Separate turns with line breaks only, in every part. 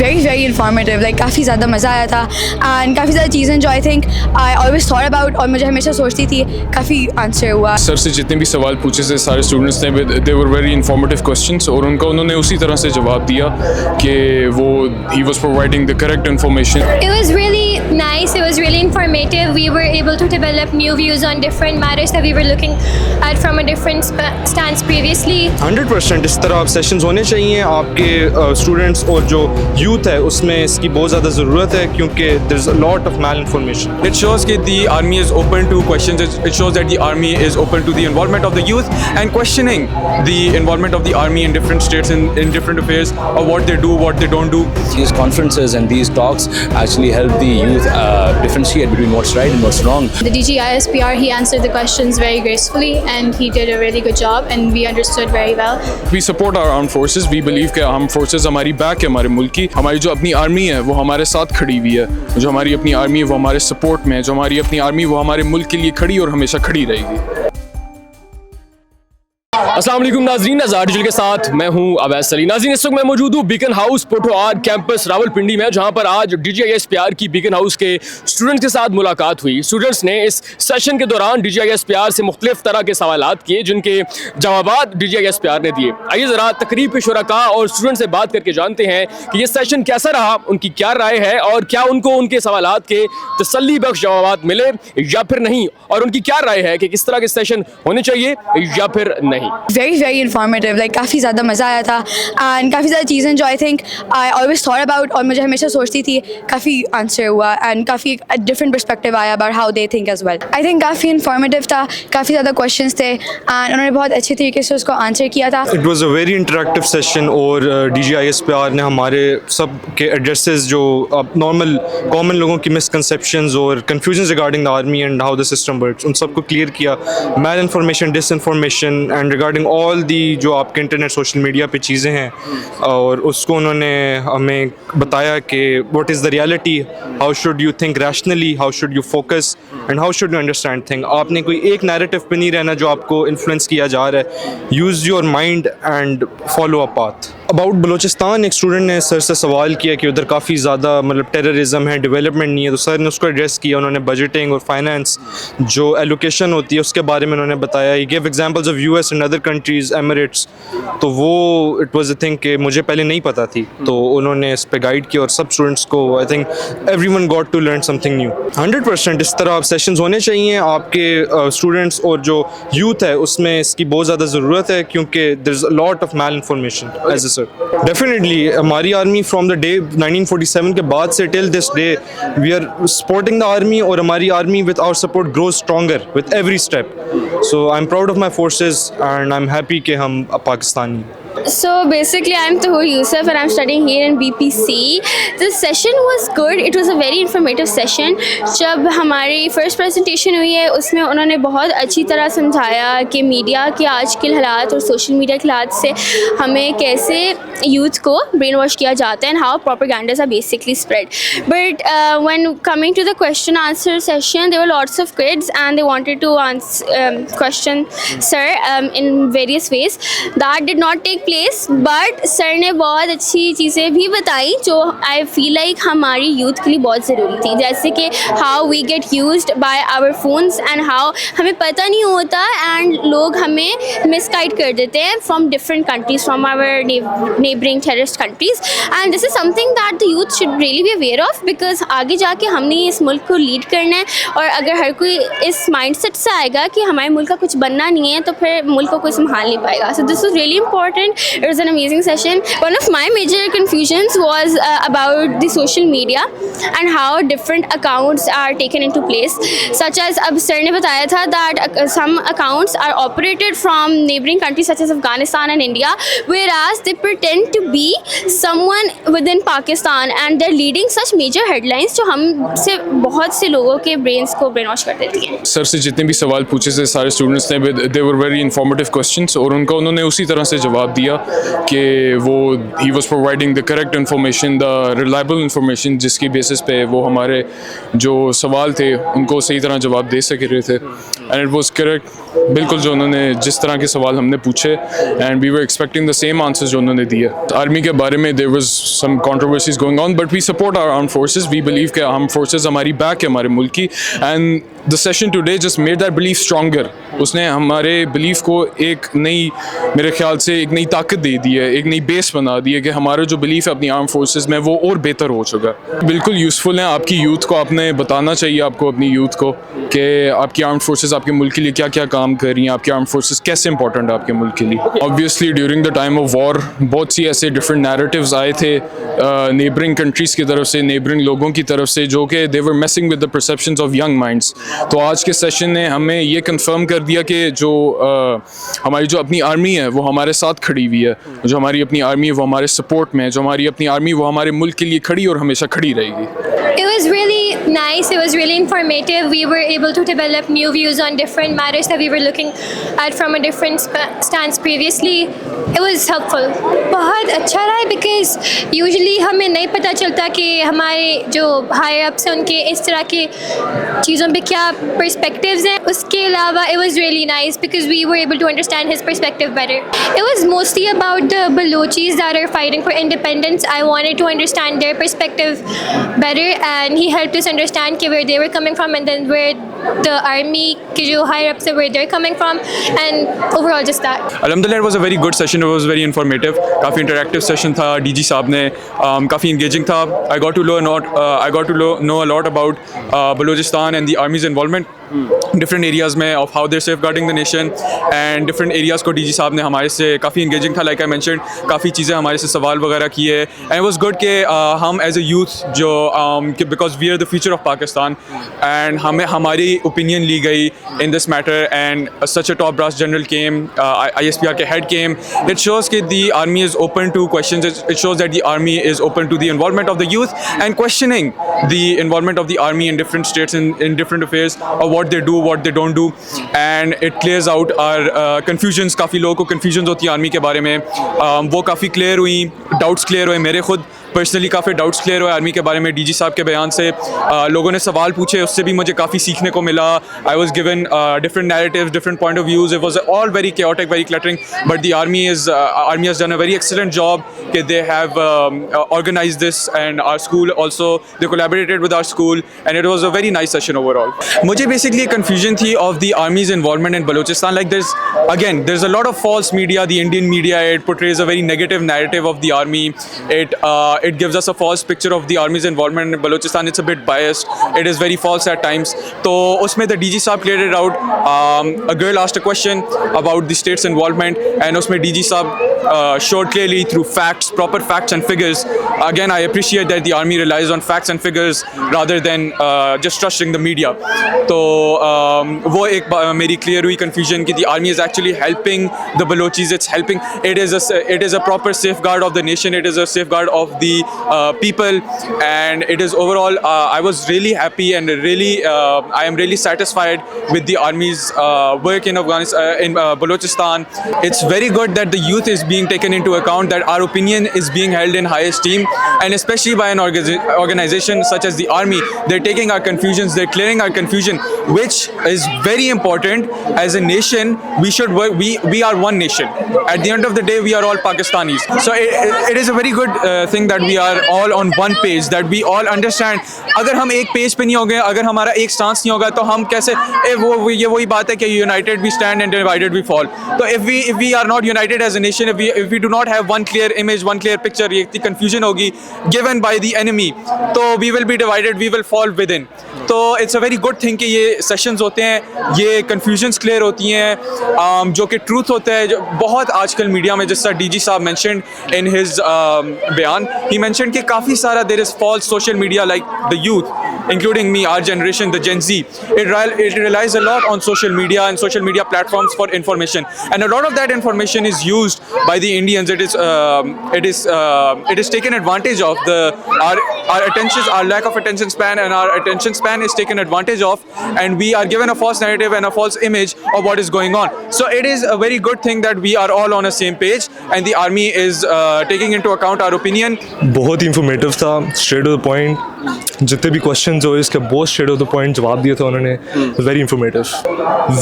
very informative, like काफ़ी ज़्यादा मज़ा आया था एंड काफ़ी ज़्यादा चीज़ें जो I think I always thought about और मुझे हमेशा सोचती थी काफ़ी आंसर हुआ।
सर से जितने भी सवाल पूछे थे सारे स्टूडेंट्स ने दे वर वेरी इंफॉर्मेटिव क्वेश्चंस और उन्होंने उसी तरह से जवाब दिया कि वो he was providing the correct information.
It was really nice, it was really informative. We were able to develop new views on different matters that we were looking at from a different stance previously.
100% इस तरह आप sessions होने चाहिए आपके students और जो youth है उसमें इसकी बहुत ज़्यादा ज़रूरत है क्योंकि there is a lot of mal information.
It shows that the army is open to questions. It shows that the army is open to the involvement of the youth and questioning the involvement of the army in different states in different affairs of what they do, what they don't do.
These conferences and these talks actually help the youth differentiate between what's right and what's wrong.
The DG ISPR, he answered the questions very gracefully and he did a really good job and we understood very well.
We support our armed forces. We believe कि armed forces हमारी back है हमारे मुल्क की। हमारी जो अपनी army है वो हमारे साथ खड़ी हुई है। जो हमारी अपनी आर्मी है वो हमारे सपोर्ट में है। जो हमारी अपनी आर्मी वो हमारे मुल्क के लिए खड़ी और हमेशा खड़ी रहेगी।
अस्सलाम वालेकुम नाज़रीन, अज़हर डिजिटल के साथ मैं हूं अवैस सली। नाज़रीन, इस वक्त मैं मौजूद हूं बीकन हाउस पोटोआर कैंपस रावलपिंडी में, जहां पर आज DGISPR की बीकन हाउस के स्टूडेंट्स के साथ मुलाकात हुई। स्टूडेंट्स ने इस सेशन के दौरान DGISPR से मुख्तलिफ तरह के सवालात किए जिनके जवाबात DGISPR ने दिए। आइए ज़रा तकरीब के शुरका और स्टूडेंट से बात करके जानते हैं कि ये सेशन कैसा रहा, उनकी क्या राय है और क्या उनको उनके सवालात के तसल्ली बख्श जवाबात मिले या फिर नहीं, और उनकी क्या राय है कि किस तरह के सेशन होने चाहिए या फिर नहीं।
very informative, like काफ़ी ज़्यादा मज़ा आया था एंड काफ़ी ज़्यादा चीज़ें जो I think I always thought about और मुझे हमेशा सोचती थी काफ़ी आंसर हुआ एंड काफ़ी डिफरेंट पर्सपेक्टिव आया about how they think as well. I think काफ़ी इंफॉर्मेटिव था, काफ़ी ज़्यादा क्वेश्चंस थे एंड उन्होंने बहुत अच्छे तरीके से उसको आंसर किया था।
It was a very interactive session और DGISPR ने हमारे सब के एड्रेसेस जो नॉर्मल कॉमन लोगों की मिसकंसेप्शंस और confusion regarding the army and how the system works उन सबको क्लियर किया। Malinformation, disinformation and regarding all the जो आपके इंटरनेट सोशल मीडिया पे चीज़ें हैं और उसको उन्होंने हमें बताया कि what is the reality, how should you think rationally, how should you focus and how should you understand thing. आपने कोई एक नैरेटिव पे नहीं रहना जो आपको इन्फ्लुएंस किया जा रहा है। Use your mind and follow a path. About Balochistan एक स्टूडेंट ने सर से सवाल किया कि उधर काफ़ी ज़्यादा मतलब टेररिज्म है, डेवलपमेंट नहीं है, तो सर ने उसको एड्रेस किया। उन्होंने बजटिंग और फाइनेंस जो एलोकेशन होती है उसके बारे में उन्होंने बताया। He give examples of US and other countries, Emirates. तो वो इट वाज अ थिंग कि मुझे पहले नहीं पता थी, तो उन्होंने इस पे गाइड किया और सब स्टूडेंट्स को I think everyone got to learn something new. 100% इस तरह आप सेशंस होने चाहिए आपके स्टूडेंट्स और जो यूथ है उसमें इसकी बहुत ज़्यादा ज़रूरत है क्योंकि there is a lot of mal information as a definitely हमारी आर्मी फ्रॉम द डे 1947 के बाद से till this day we are supporting the army और हमारी army with our support grows stronger with every step. So I am proud of my forces and I am happy कि हम Pakistani.
So basically I'm Tahur Yusuf and I'm studying here in BPC. The session was good. It was a very informative session. जब हमारी first presentation हुई है उसमें उन्होंने बहुत अच्छी तरह समझाया कि मीडिया के आज के हालात और सोशल मीडिया के हालात से हमें कैसे यूथ को ब्रेन वॉश किया जाता है and how propagandas are basically spread. But when coming to the question answer session, there were lots of kids and they wanted to question sir in various ways. That did not take place, but sir ने बहुत अच्छी चीज़ें भी बताई जो I feel like हमारी youth के लिए बहुत ज़रूरी थी, जैसे कि how we get used by our phones and how हमें पता नहीं होता एंड लोग हमें मिसगाइड कर देते हैं from different countries, from our neighbouring terrorist countries and this is something that the youth should really be aware of because आगे जाके हमने इस मुल्क को लीड करना है और अगर हर कोई इस माइंडसेट से आएगा कि हमारे मुल्क का कुछ बनना नहीं है तो फिर मुल्क को कोई संभाल नहीं पाएगा। So this is really important. It was an amazing session. One of my major confusions was about the social media and how different accounts are taken into place. Such as अब सर ने बताया था that some accounts are operated from neighboring countries such as Afghanistan and India, whereas they pretend to be someone within Pakistan and they're leading such major headlines जो हमसे बहुत से लोगों के brains को brainwash कर देती हैं।
सर से जितने भी सवाल पूछे थे सारे स्टूडेंट्स ने दे वर वेरी इंफॉर्मेटिव क्वेश्चंस और उन्होंने उसी तरह से जवाब दिया कि वो he was providing the correct information, the reliable information जिसकी बेसिस पे वो हमारे जो सवाल थे उनको सही तरह जवाब दे सके रहे थे एंड इट वाज करेक्ट। बिल्कुल जो उन्होंने जिस तरह के सवाल हमने पूछे and we were expecting the same answers जो उन्होंने दिए। आर्मी के बारे में there was some controversies going on, but we support our armed forces. We believe कि armed forces हमारी back है हमारे मुल्क की, and the session today just made that belief stronger. उसने हमारे belief को एक नई, मेरे ख्याल से एक नई ताकत दे दी है, एक नई बेस बना दी है कि हमारा जो belief है अपनी armed forces में वो और बेहतर हो चुका है. बिल्कुल यूज़फुल है आपकी यूथ को, आपने बताना चाहिए आपको अपनी यूथ को कि आपकी आर्म्ड फोर्सेस आपके मुल्क के लिए क्या क्या काम कर रही हैं, आपकी आर्म्ड फोर्सेस कैसे इंपॉर्टेंट है आपके मुल्क के लिए. Obviously during the time of war बहुत सी ऐसे डिफरेंट नैरेटिव्स आए थे नेबरिंग कंट्रीज़ की तरफ से, नेबरिंग लोगों की तरफ से, जो कि they were messing with the perceptions of young minds. तो आज के सेशन ने हमें ये कंफर्म कर दिया कि जो हमारी जो अपनी आर्मी है वो हमारे साथ खड़ी हुई है, जो हमारी अपनी आर्मी है वो हमारे सपोर्ट में है, जो हमारी अपनी आर्मी वो हमारे मुल्क के लिए खड़ी और हमेशा खड़ी रहेगी.
It was really nice. It was really informative. We were able to develop new views on different matters that we were looking at from a different stance previously. It was helpful. बहुत अच्छा रहा है because usually हमें नहीं पता चलता कि हमारे जो higher ups हैं उनके इस तरह के चीज़ों पे क्या perspectives हैं. उसके अलावा it was really nice because we were able to understand his perspective better. It was mostly about the Balochis that are fighting for independence. I wanted to understand their perspective better, and he helped us understand कि where they were coming from and then where the army के जो higher ups are, where they're coming from, and overall just that.
Alhamdulillah, it was a very good session. It was very informative. काफ़ी interactive session था. DG साहब ने काफ़ी engaging था. I got to know a lot about Balochistan and the army's involvement different areas में of how they're safeguarding the nation, and different areas को DG साहब ने हमारे से काफ़ी engaging था. Like I mentioned, काफ़ी चीज़ें हमारे से सवाल वगैरह किए, and it was good कि हम as a youth जो because we are the future of Pakistan, and हमें हमारी opinion ली गई in this matter, and such a top brass general came, ISPR के head came. It shows that the army is open to questions. It shows that the army is open to the involvement of the youth and questioning the involvement of the army in different states in different affairs, or what they do, what they don't do, and it clears out our confusions. काफ़ी लोगों को confusions होती है army के बारे में, वो काफ़ी clear हुई, doubts clear हुए. मेरे खुद पर्सनली काफ़ी डाउट्स क्लियर हुए आर्मी के बारे में डीजी साहब के बयान से. लोगों ने सवाल पूछे, उससे भी मुझे काफ़ी सीखने को मिला. I was given different narratives, different point of views. It was all very chaotic, very cluttering, but the army has done a very excellent job. They have organized this, and our school also, they collaborated with our school, and it was a very nice session overall. मुझे basically confusion थी of the army's involvement in Balochistan. Like there's a lot of false media. The Indian media, it portrays a very negative narrative of the army. It gives us a false picture of the army's involvement in Balochistan. It's a bit biased. It is very false at times. So usme the DG साहब cleared it out. A girl asked a question about the state's involvement, and usme DG साहब showed clearly through facts, proper facts and figures. Again, I appreciate that the army relies on facts and figures rather than just trusting the media. तो वो एक मेरी clear हुई confusion कि the army is actually helping the Balochis. It's helping. It is a proper safeguard of the nation. It is a safeguard of the people, and it is overall I was really happy, and really I am really satisfied with the army's work in Afghanistan, in Balochistan. It's very good that the youth is being taken into account, that our opinion is being held in high esteem, and especially by an organization such as the army. They're taking our confusions, they're clearing our confusion, which is very important. As a nation, we should work. We are one nation. At the end of the day, we are all Pakistanis. So it is a very good thing that we are all on one page, that we all understand. अगर हम एक page पे नहीं होंगे, अगर हमारा एक stance नहीं होगा, तो हम कैसे ये वही बात है कि united we stand and divided we fall. So if we are not united as a nation, if we do not have one clear image, one clear picture, ये इतनी confusion होगी given by the enemy, तो we will be divided, we will fall within. तो it's a very good thing कि ये sessions होते हैं, ये confusions clear होती हैं, जो कि truth होता है. जो बहुत आजकल मीडिया में, जिस तरह DG साहब mentioned in his बयान, he mentioned कि काफ़ी सारा there is false social media, like the youth, including me, our generation, the Gen Z. It relies a lot on social media and social media platforms for information, and a lot of that information is used by the Indians. It is taken advantage of. Our attention, our lack of attention span, and our attention span is taken advantage of, and we are given a false narrative and a false image of what is going on. So it is a very good thing that we are all on the same page, and the army is taking into account our opinion.
बहुत ही informative था, straight to the point. जितने भी question हो इसके बहुत straight of the point जवाब दिए थे उन्होंने, वेरी इंफॉर्मेटिव,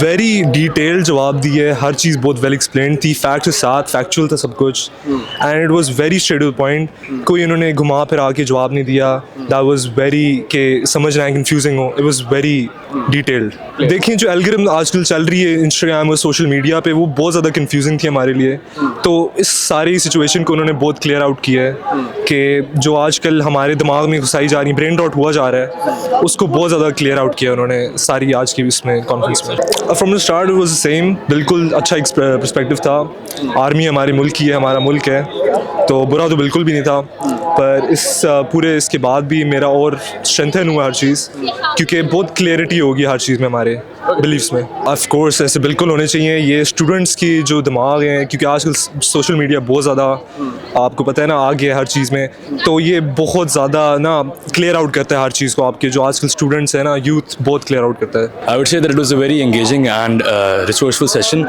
वेरी डिटेल्ड जवाब दिए, हर चीज़ बहुत वेल एक्सप्लेन थी, फैक्ट के साथ फैक्चुअल था सब कुछ, and it was very straight of the point, कोई इन्होंने घुमा फिर आके जवाब नहीं दिया, दैट वाज वेरी के समझना है कंफ्यूजिंग हो, इट वाज वेरी डिटेल्ड। देखिए जो एल्गोरिथम आजकल चल रही है इंस्टाग्राम और सोशल मीडिया पे, वो बहुत ज़्यादा कंफ्यूजिंग थी हमारे लिए, तो इस सारी सिचुएशन को उन्होंने बहुत क्लियर आउट किया है कि जो आजकल हमारे दिमाग में घुसाई जा रही ब्रेन रॉट हुआ जा रहा है, उसको बहुत ज़्यादा क्लियर आउट किया उन्होंने सारी आज की इसमें कॉन्फ्रेंस में। From the start it was the same, बिल्कुल अच्छा पर्सपेक्टिव था, आर्मी हमारे मुल्क की है, हमारा मुल्क है, तो बुरा तो बिल्कुल भी नहीं था, पर इस पूरे इसके बाद भी मेरा और स्ट्रेंथन हुआ हर चीज़, क्योंकि बहुत क्लियरिटी होगी हर चीज़ में हमारे बिलीव्स में। ऑफ कोर्स ऐसे बिल्कुल होने चाहिए, ये स्टूडेंट्स की जो दिमाग हैं, क्योंकि आजकल सोशल मीडिया बहुत ज़्यादा आपको पता है ना आ गया है हर चीज़ में, तो ये बहुत ज़्यादा ना क्लियर आउट करता है हर चीज़ को, आपके जो आजकल स्टूडेंट्स हैं ना, यूथ बहुत क्लियर आउट करता है।
I would say that it was a very engaging and resourceful session.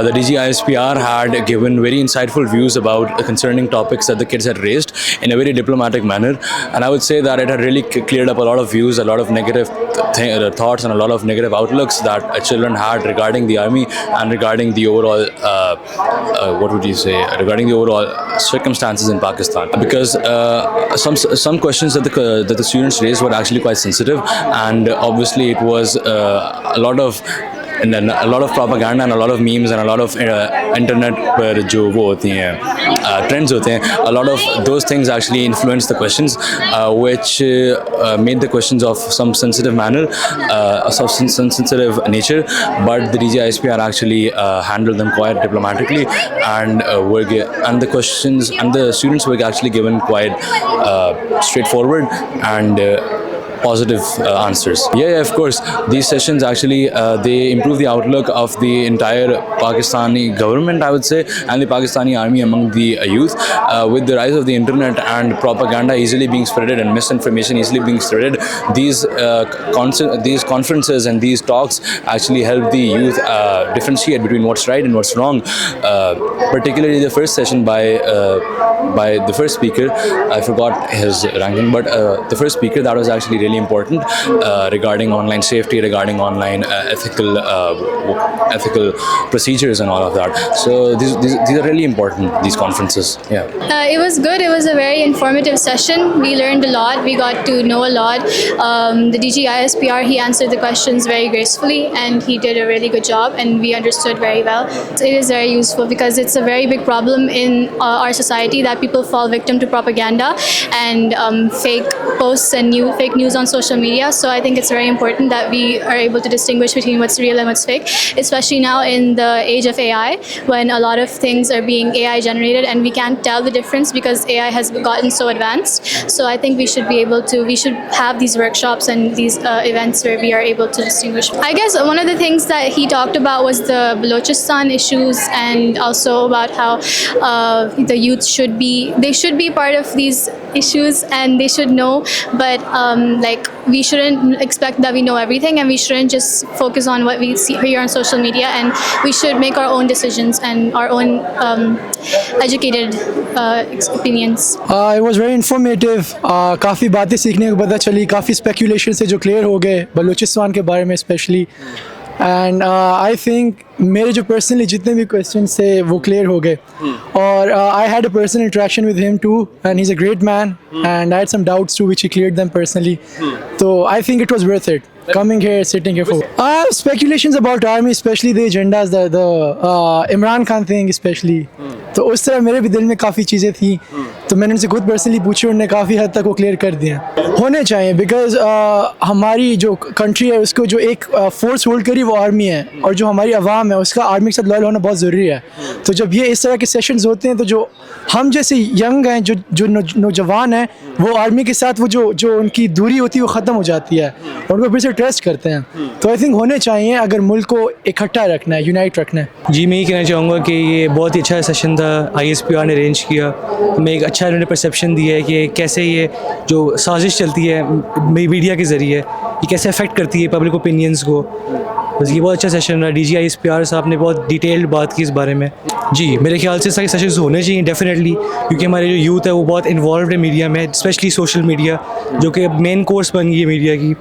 The DGISPR had given very insightful views about concerning topics that the kids had raised in a very diplomatic manner, and I would say that it had really cleared up a lot of views, a lot of negative thoughts and a lot of negative outlooks that children had regarding the army and regarding the overall what would you say, regarding the overall circumstances in Pakistan, because some questions that the students raised were actually quite sensitive, and obviously it was a lot of propaganda and a lot of memes and a lot of internet पर जो वो होती हैं trends होते हैं, a lot of those things actually influenced the questions, which made the questions of some sensitive manner, of some sensitive nature, but the DGISPR actually handled them quite diplomatically, and and the questions and the students were actually given quite straightforward and positive answers. Yeah, of course. These sessions actually they improve the outlook of the entire Pakistani government, I would say, and the Pakistani army among the youth. With the rise of the internet and propaganda easily being spreaded and misinformation easily being spreaded, these conferences and these talks actually help the youth differentiate between what's right and what's wrong. Particularly the first session by the first speaker, I forgot his ranking, but the first speaker, that was actually really important regarding online safety, regarding online ethical procedures and all of that. So these are really important, these conferences. Yeah.
It was good. It was a very informative session. We learned a lot. We got to know a lot. The DGISPR, he answered the questions very gracefully, and he did a really good job, and we understood very well. It is very useful because it's a very big problem in our society that people fall victim to propaganda and fake posts and fake news on social media. So I think it's very important that we are able to distinguish between what's real and what's fake, especially now in the age of AI, when a lot of things are being AI generated and we can't tell the difference because AI has gotten so advanced. So I think we should have these workshops and these events where we are able to distinguish. I guess one of the things that he talked about was the Balochistan issues, and also about how the youth should be part of these issues and they should know, but like we shouldn't expect that we know everything, and we shouldn't just focus on what we see here on social media, and we should make our own decisions and our own educated opinions.
It was very informative. काफ़ी बातें सीखने को पता चली, काफ़ी speculation से जो clear हो गए बलूचिस्तान के बारे में स्पेशली, एंड आई थिंक मेरे जो पर्सनली जितने भी क्वेश्चंस थे वो क्लियर हो गए, और I had a personal interaction with him too, and he is a great man, and I had some doubts too which he cleared them personally, so I think it was worth it coming here, sitting here for. I have speculations about army, especially the agendas, the Imran Khan thing especially. तो उस तरह मेरे भी दिल में काफ़ी चीज़ें थी, तो मैंने उनसे खुद पर्सनली पूछी, उन्होंने काफ़ी हद तक वो क्लियर कर दिया। होने चाहिए बिकॉज हमारी जो कंट्री है उसको जो एक फोर्स होल्ड करी वो आर्मी है, और जो हमारी आवाम है उसका आर्मी के साथ लॉयल होना बहुत ज़रूरी है। तो जब ये इस तरह के सेशंस होते हैं तो जो हम जैसे यंग हैं, जो नौजवान हैं, वो आर्मी के साथ वो जो उनकी दूरी होती है वो ख़त्म हो जाती है और उनको फिर से ट्रस्ट करते हैं। तो आई थिंक होने चाहिए अगर मुल्क को इकट्ठा रखना है, यूनाइट रखना है।
जी मैं ये कहना चाहूँगा कि ये बहुत ही अच्छा सेशन था, ISPR ने अरेंज किया, हमें एक अच्छा इन्होंने परसेप्शन दिया है कि कैसे ये जो साजिश चलती है मीडिया के ज़रिए ये कैसे अफेक्ट करती है पब्लिक ओपिनियंस को। बस ये बहुत अच्छा सेशन रहा। DGISPR साहब ने बहुत डिटेल्ड बात की इस बारे में। जी मेरे ख्याल से सारे सेशंस होने चाहिए डेफिनेटली, क्योंकि हमारे जो यूथ है वो बहुत इन्वॉल्व है मीडिया में, स्पेशली सोशल मीडिया जो कि मेन कोर्स बन गई है मीडिया की।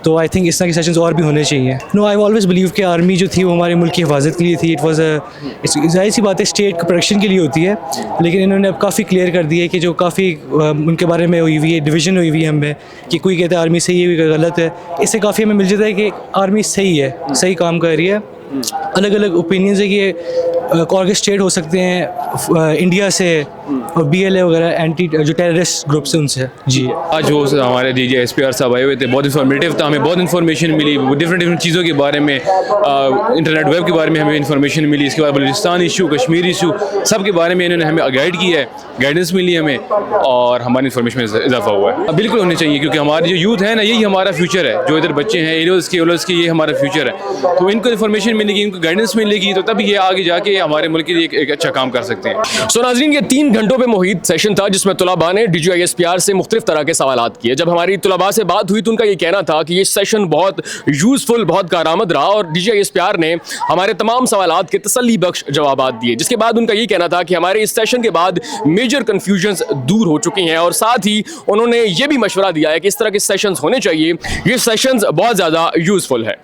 तो आई थिंक इस तरह के सेशंस और भी होने चाहिए। नो आई ऑलवेज बिलीव कि आर्मी जो थी वो हमारे मुल्क की हिफाजत के लिए थी। इट वॉज जाहिर सी बात है स्टेट प्रोटेक्शन के लिए होती है, लेकिन इन्होंने अब काफ़ी क्लियर कर दिया है कि जो काफ़ी उनके बारे में हुई हुई है, डिवीजन हुई हुई है हमें कि कोई कहता है आर्मी सही है, कोई गलत है। इससे काफ़ी हमें मिल जाता है कि आर्मी सही है, सही काम कर रही है। अलग अलग ओपिनियंस है कि ऑर्केस्ट्रेट हो सकते हैं इंडिया से और BLA वगैरह एंटी जो टेररिस्ट ग्रुप से उनसे। जी
आज वो हमारे DGISPR साहब आए हुए थे, बहुत इन्फॉर्मेटिव था, हमें बहुत इन्फॉर्मेशन मिली डिफरेंट चीज़ों के बारे में, इंटरनेट वेब के बारे में हमें इन्फॉर्मेशन मिली। इसके बाद बलूचिस्तान इशू, कश्मीर इशू, सब के बारे में इन्होंने हमें गाइड किया है, गाइडेंस मिली हमें और हमारी इन्फॉर्मेशन में इजाफा हुआ है। बिल्कुल होने चाहिए, क्योंकि हमारे जो यूथ है ना, यही हमारा फ्यूचर है। जो इधर बच्चे हैं एलोस के ये हमारा फ्यूचर है। तो इनको इन्फॉर्मेशन मिलेगी, इनको गाइडेंस मिलेगी, तो तब ये आगे जाके हमारे मुल्क के लिए एक अच्छा काम कर सकते हैं।
सो नाज़रीन, ये 3 घंटों पे मुहित सेशन था जिसमें तुलबा ने DGISPR से मुख्तलिफ तरह के सवालात किए। जब हमारी तुलबा से बात हुई तो उनका ये कहना था कि ये सेशन बहुत यूज़फुल, बहुत कारआमद रहा और DGISPR ने हमारे तमाम सवालात के तसल्ली बख्श जवाबात दिए। जिसके बाद उनका ये कहना था कि हमारे इस सेशन के बाद मेजर कन्फ्यूजन्स दूर हो चुकी हैं और साथ ही उन्होंने ये भी मशवरा दिया है कि इस तरह के सेशंस होने चाहिए। ये सेशंस बहुत ज़्यादा यूज़फुल है।